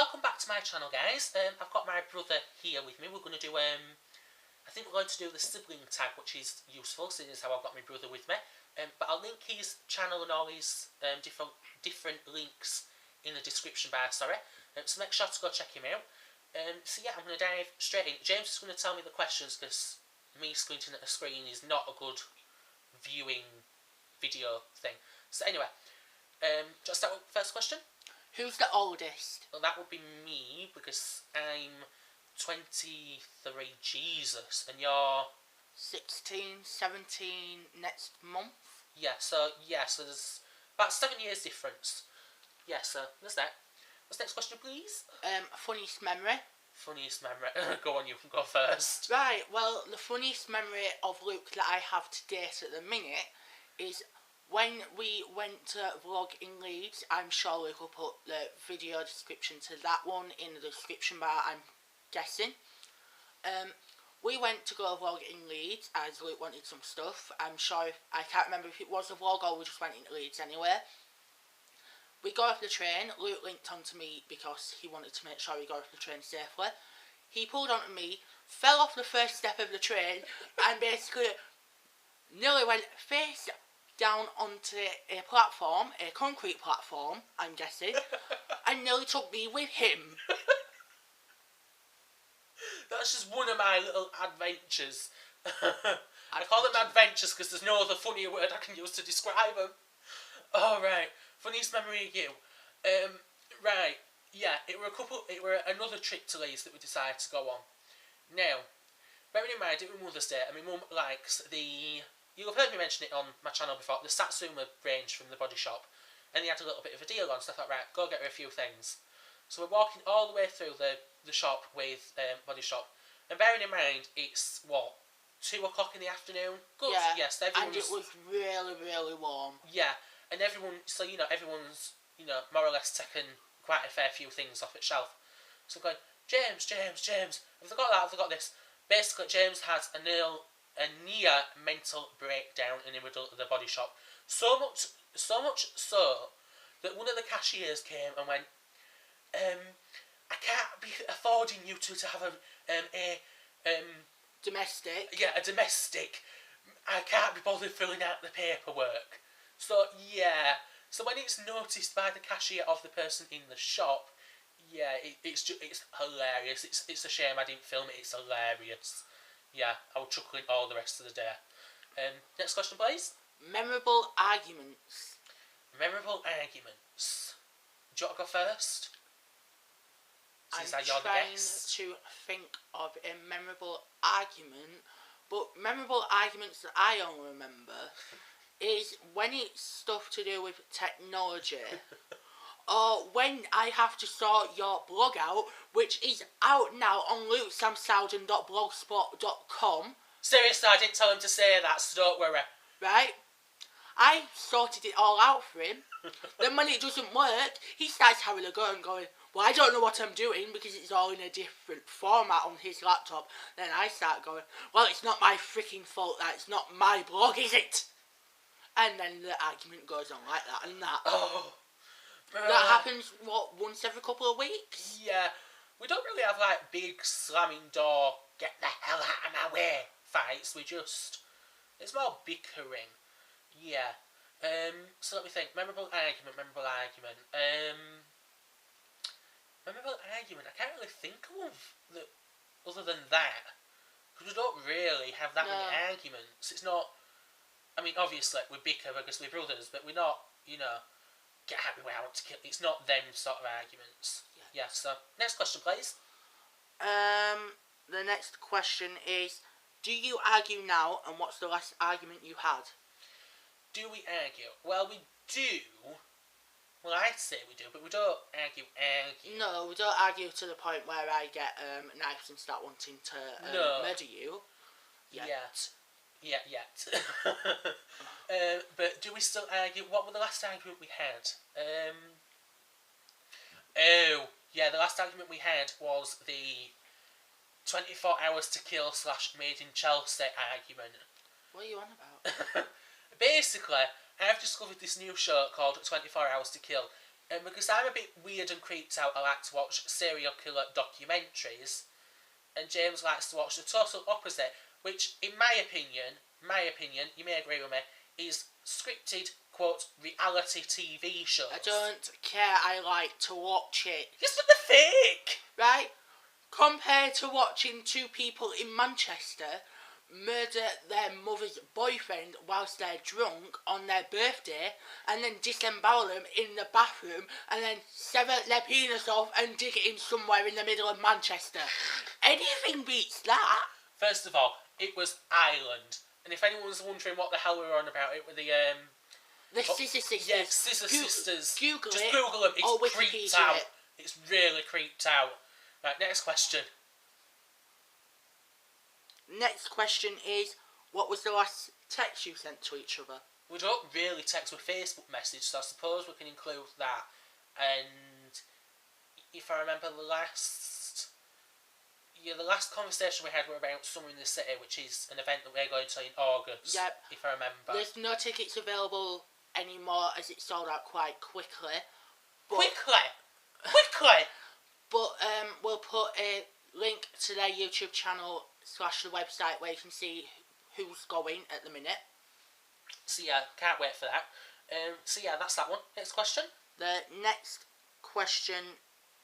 welcome back to my channel, guys. I've got my brother here with me. We're going to do, I think we're going to do the sibling tag, which is useful, seeing as how I've got my brother with me. But I'll link his channel and all his different links in the description bar, so make sure to go check him out. So yeah, I'm going to dive straight in. James is going to tell me the questions, because me squinting at the screen is not a good viewing video thing. So anyway, just start with the first question. Who's the oldest? Well, that would be me, because I'm 23, Jesus, and you're 16, 17 next month. Yeah, so there's about 7 years difference. Yeah, so there's that. What's the next question, please? Funniest memory. Funniest memory. Go on, you can go first. Right, well, the funniest memory of Luke that I have to date at the minute is when we went to vlog in Leeds. I'm sure Luke will put the video description to that one in the description bar, I'm guessing. We went to go vlog in Leeds as Luke wanted some stuff. I can't remember if it was a vlog or we just went into Leeds anyway. We got off the train. Luke linked onto me because he wanted to make sure we got off the train safely. He pulled onto me, fell off the first step of the train, and basically nearly went face down onto a platform, a concrete platform, I'm guessing, and nearly took me with him. That's just one of my little adventures. I call them adventures because there's no other funnier word I can use to describe them. Alright, funniest memory of you. Right, yeah, it were another trip to Leeds that we decided to go on. Now, bearing in mind, it was Mother's Day, and my mum likes you'll have heard me mention it on my channel before, the Satsuma range from the Body Shop, and they had a little bit of a deal on, so I thought, right, go get her a few things. So we're walking all the way through the shop with Body Shop, and bearing in mind, it's, what, 2 o'clock in the afternoon? Good, yeah, yes, and it was really, really warm. Yeah, and everyone's, more or less taken quite a fair few things off its shelf. So I'm going, James, have they got that, have they got this? Basically, James has a near mental breakdown in the middle of the Body Shop. So much so that one of the cashiers came and went, I can't be affording you to have a domestic. Yeah, a domestic. I can't be bothered filling out the paperwork. So yeah. So when it's noticed by the cashier of the person in the shop, yeah, it's hilarious. It's a shame I didn't film it. It's hilarious. Yeah, I was chuckling all the rest of the day. Next question, please. Memorable arguments. Memorable arguments. Do you want to go first? Since I'm you're the trying guest. to think of a memorable argument, but memorable arguments that I only remember is when it's stuff to do with technology, or when I have to sort your blog out, which is out now on lukesamsowden.blogspot.com. Seriously, I didn't tell him to say that, so don't worry. Right? I sorted it all out for him. Then when it doesn't work, he starts having a go and going, well, I don't know what I'm doing because it's all in a different format on his laptop. Then I start going, well, it's not my freaking fault that it's not my blog, is it? And then the argument goes on like that and that. Oh. That happens, what, once every couple of weeks? Yeah. We don't really have, like, big slamming door, get the hell out of my way fights. It's more bickering. Yeah. So let me think. Memorable argument. Memorable argument. I can't really think of that other than that. Because we don't really have that many arguments. It's not... I mean, obviously, we bicker because we're brothers, but we're not, get happy way out to kill. It's not them sort of arguments. Yeah, so, next question, please. The next question is, do you argue now, and what's the last argument you had? Do we argue? Well, we do. Well, I'd say we do, but we don't argue. No, we don't argue to the point where I get knives and start wanting to murder you. Yet. But do we still argue? What was the last argument we had? The last argument we had was the 24 hours to kill / made in Chelsea argument. What are you on about? Basically, I've discovered this new show called 24 Hours to Kill. Because I'm a bit weird and creeped out, I like to watch serial killer documentaries, and James likes to watch the total opposite, which, in my opinion, you may agree with me, is scripted, quote, reality TV shows. I don't care, I like to watch it. Yes, but they're fake! Right? Compared to watching two people in Manchester murder their mother's boyfriend whilst they're drunk on their birthday and then disembowel them in the bathroom and then sever their penis off and dig it in somewhere in the middle of Manchester. Anything beats that. First of all, it was Ireland. And if anyone's wondering what the hell we were on about, it were the Scissor Sisters. Yeah, Scissor Sisters. Google Just it. Google them. Or It's creeped Wikipedia out. it. It's really creeped out. Right, next question. Next question is, what was the last text you sent to each other? We don't really text with Facebook message, so I suppose we can include that. And if I remember the last conversation we had were about Summer in the City, which is an event that we're going to in August. Yep. If I remember. There's no tickets available anymore as it sold out quite quickly. Quickly! But we'll put a link to their YouTube channel / the website where you can see who's going at the minute. So yeah, can't wait for that. So yeah, that's that one. Next question. The next question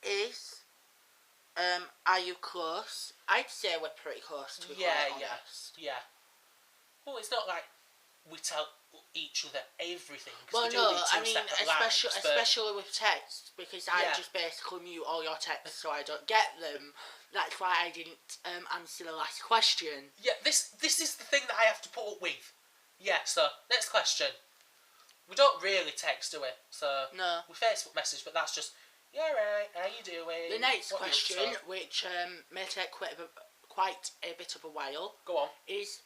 is, are you close? I'd say we're pretty close, to be quite honest. Yeah. Well, it's not like we tell each other everything. Well, we no, do I mean, especially with text, because I Yeah. just basically mute all your texts so I don't get them. That's why I didn't answer the last question. Yeah, this is the thing that I have to put up with. Yeah, so, next question. We don't really text, do we? So, No. we Facebook message, but that's just, yeah, right, how you doing? The next What you up question, to? which may take quite a bit of a while, Go on. is,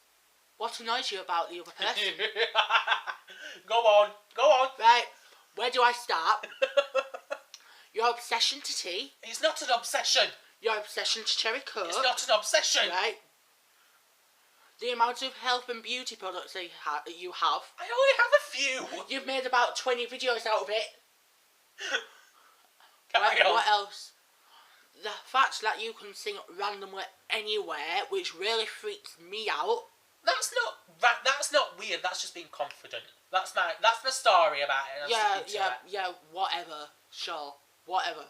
what annoys you about the other person? Go on. Right, where do I start? Your obsession to tea. It's not an obsession. Your obsession to cherry coke. It's not an obsession. Right. The amount of health and beauty products that you have. I only have a few. You've made about 20 videos out of it. Carry on. What else? The fact that you can sing randomly anywhere, which really freaks me out. That's not weird. That's just being confident. That's my story about it. Yeah, whatever. Sure, whatever.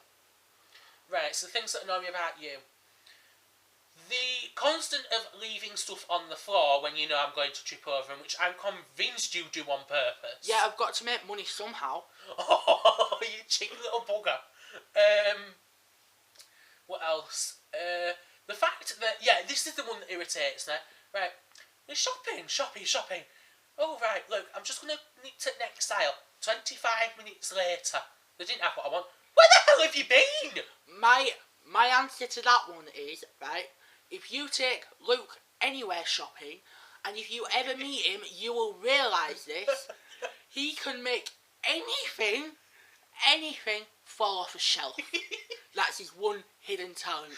Right, so things that annoy me about you. The constant of leaving stuff on the floor when you know I'm going to trip over them, which I'm convinced you do on purpose. Yeah, I've got to make money somehow. Oh, you cheeky little bugger. What else? The fact that, this is the one that irritates me. Right, we're shopping. Oh, right, look, I'm just going to nip to the next aisle. 25 minutes later. They didn't have what I want. Where the hell have you been? My answer to that one is, right, if you take Luke anywhere shopping, and if you ever meet him, you will realise this, he can make anything fall off a shelf. That's his one hidden talent.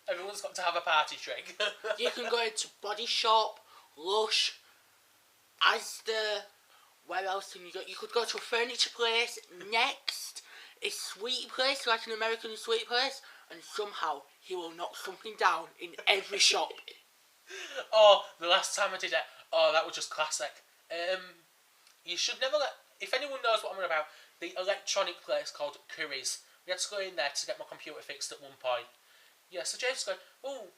Everyone's got to have a party trick. You can go into Body Shop, Lush, Asda, where else can you go? You could go to a furniture place, Next, a sweet place, like an American sweet place, and somehow he will knock something down in every shop. Oh, the last time I did it, that was just classic. You should never if anyone knows what I'm on about, the electronic place called Curry's. We had to go in there to get my computer fixed at one point. Yeah, so James is going,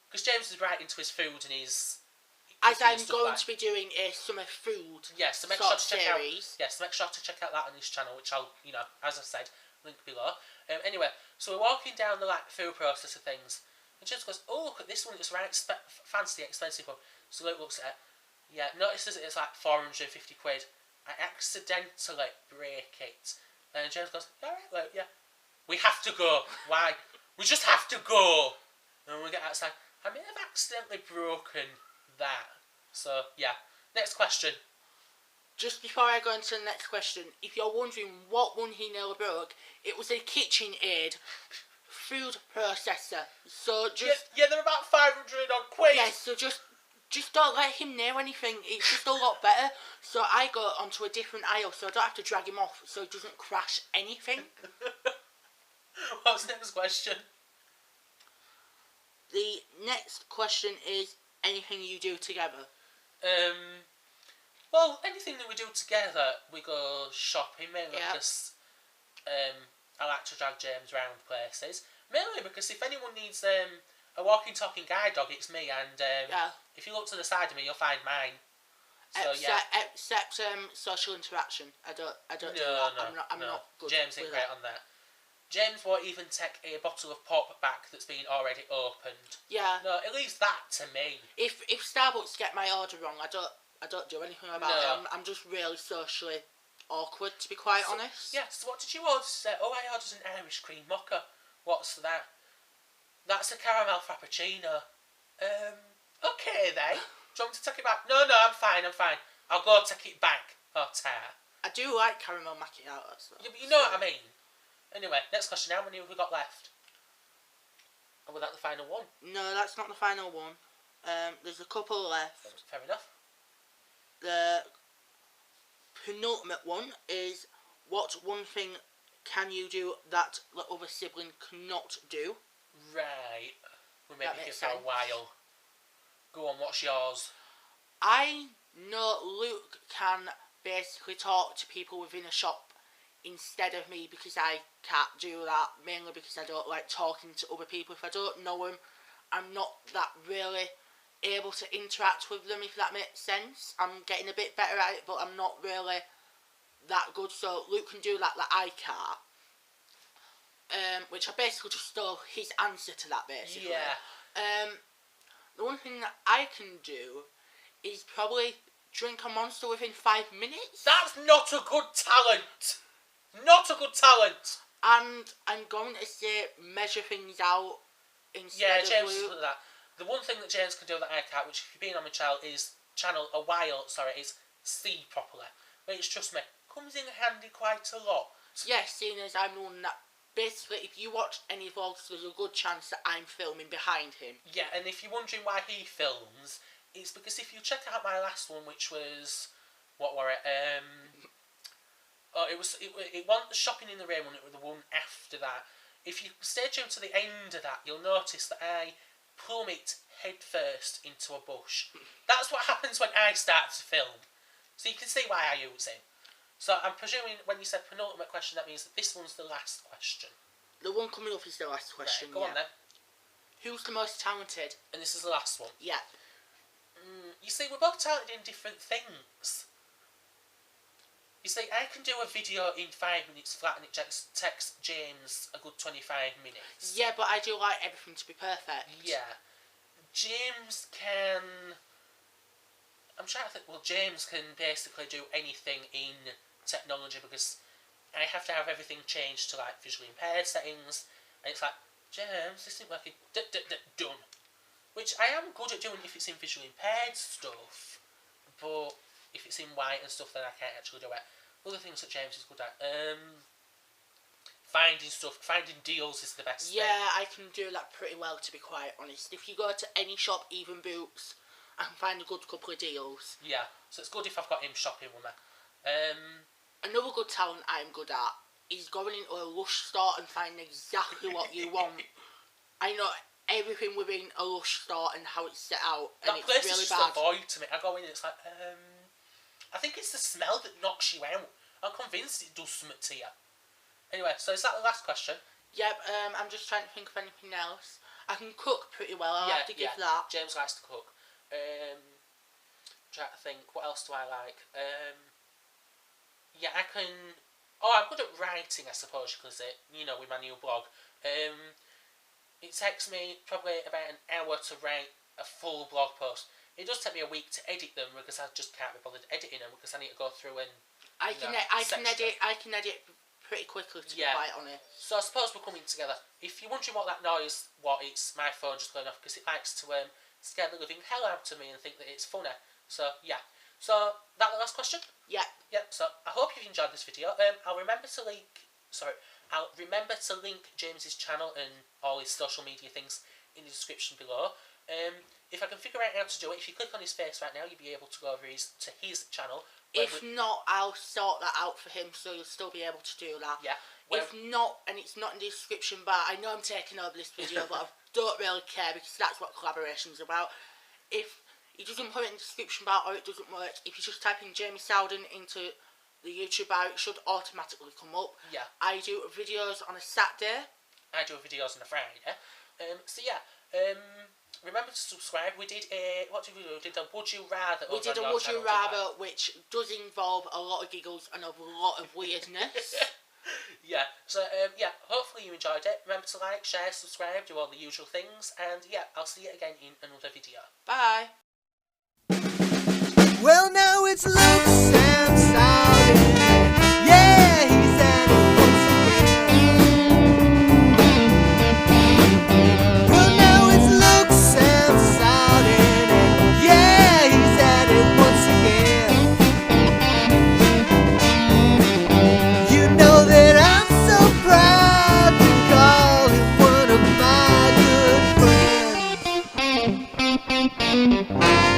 because James is right into his food and his... As I'm going to be doing a summer food so make sure to check out that on his channel, which I'll, as I said, link below. Anyway, so we're walking down the food processor things, and James goes, "Oh, look at this one! It's right, fancy, expensive one." So Luke looks at it. Yeah, notices it's like 450 quid. I accidentally break it, and James goes, "Yeah, right, Luke, yeah. We have to go. Why? We just have to go." And we get outside. I may have accidentally broken that. So yeah. Next question. Just before I go into the next question, if you're wondering what one he nearly broke, it was a KitchenAid food processor. So just they're about 500 odd quid. yeah. So just just don't let him near anything. It's just a lot better. So I go onto a different aisle so I don't have to drag him off so he doesn't crash anything. What's the next question? The next question is anything you do together. Well, anything that we do together, we go shopping, mainly because I like to drag James around places. Mainly because if anyone needs a walking, talking guide dog, it's me, and if you look to the side of me, you'll find mine. So, Except social interaction. I don't do that. I'm not good. James ain't great on that. James won't even take a bottle of pop back that's been already opened. Yeah. No, it leaves that to me. If Starbucks get my order wrong, I don't do anything about it. I'm just really socially awkward, to be quite honest. Yeah, so what did you order today? Oh, I ordered an Irish cream mocha. What's that? That's a caramel frappuccino. Okay then. Do you want me to take it back? No, I'm fine. I'll go take it back. Oh, tear. I do like caramel macchiatos. Yeah, but you know what I mean. Anyway, next question. How many have we got left? And was that the final one? No, that's not the final one. There's a couple left. Fair enough. The penultimate one is, what one thing can you do that the other sibling cannot do? Right. We may be here for a while. Go on, what's yours? I know Luke can basically talk to people within a shop instead of me, because I can't do that, mainly because I don't like talking to other people. If I don't know them, I'm not that really able to interact with them, if that makes sense. I'm getting a bit better at it, but I'm not really that good. So Luke can do that I can't. Which I basically just stole his answer to that, basically. Yeah. The one thing that I can do is probably drink a Monster within 5 minutes. That's not a good talent. Not a good talent. And I'm going to say measure things out instead of James Luke. is that. The one thing that James can do that I can't, which if you've been on my channel, is see properly. Which, trust me, comes in handy quite a lot. Yes, seeing as I'm the one that, basically, if you watch any vlogs, there's a good chance that I'm filming behind him. Yeah, and if you're wondering why he films, it's because if you check out my last one, which was, what were it? It wasn't the shopping in the rain one, it was the one after that. If you stay tuned to the end of that, you'll notice that I plummet head first into a bush. That's what happens when I start to film. So you can see why I use him. So I'm presuming when you said penultimate question, that means that this one's the last question. The one coming up is the last question. Right, go on then. Who's the most talented? And this is the last one. Yeah. You see, we're both talented in different things. You see, I can do a video in 5 minutes flat and it takes James a good 25 minutes. Yeah, but I do like everything to be perfect. Yeah. James can... I'm trying to think, well, James can basically do anything in technology because I have to have everything changed to, like, visually impaired settings. And it's like, James, this isn't working. Done. Which I am good at doing if it's in visually impaired stuff. But if it's in white and stuff, then I can't actually do it. Other things that James is good at, finding deals is the best thing. Yeah, I can do that pretty well, to be quite honest. If you go to any shop, even Boots, I can find a good couple of deals. Yeah, so it's good if I've got him shopping with me. Another good talent I'm good at is going into a Lush store and finding exactly what you want. I know everything within a Lush store and how it's set out, and that it's place really is bad. just a void to me. I go in and it's like, I think it's the smell that knocks you out. I'm convinced it does something to you. Anyway, so is that the last question? Yep, I'm just trying to think of anything else. I can cook pretty well, I'll have to give that. James likes to cook. Trying to think, what else do I like? I can... Oh, I'm good at writing, I suppose you could say. You know, with my new blog. It takes me probably about an hour to write a full blog post. It does take me a week to edit them because I just can't be bothered editing them because I need to go through and I can edit pretty quickly, to be quite honest. So I suppose we're coming together. If you're wondering what that noise, it's my phone just going off because it likes to scare the living hell out of me and think that it's funny. So yeah. So that the last question? Yeah. Yep. So I hope you've enjoyed this video. I'll remember to link James's channel and all his social media things in the description below. If I can figure out how to do it, if you click on his face right now, you'll be able to go over to his channel. If not, I'll sort that out for him, so you'll still be able to do that. Yeah. If not, and it's not in the description bar, I know I'm taking over this video, but I don't really care because that's what collaboration's about. If he doesn't put it in the description bar or it doesn't work, if you just type in Jamie Sowden into the YouTube bar, it should automatically come up. Yeah. I do videos on a Saturday. I do videos on a Friday. So yeah. Remember to subscribe. We did a what did we do? We did a Would You Rather. We did a Would You Rather, which does involve a lot of giggles and a lot of weirdness. Yeah. So yeah. Hopefully you enjoyed it. Remember to like, share, subscribe, do all the usual things, and yeah, I'll see you again in another video. Bye. Well, now it's Luke and Sowden. Yeah, he's at it once again. Well, now it's Luke and Sowden. Yeah, he's at it once again. You know that I'm so proud to call him one of my good friends.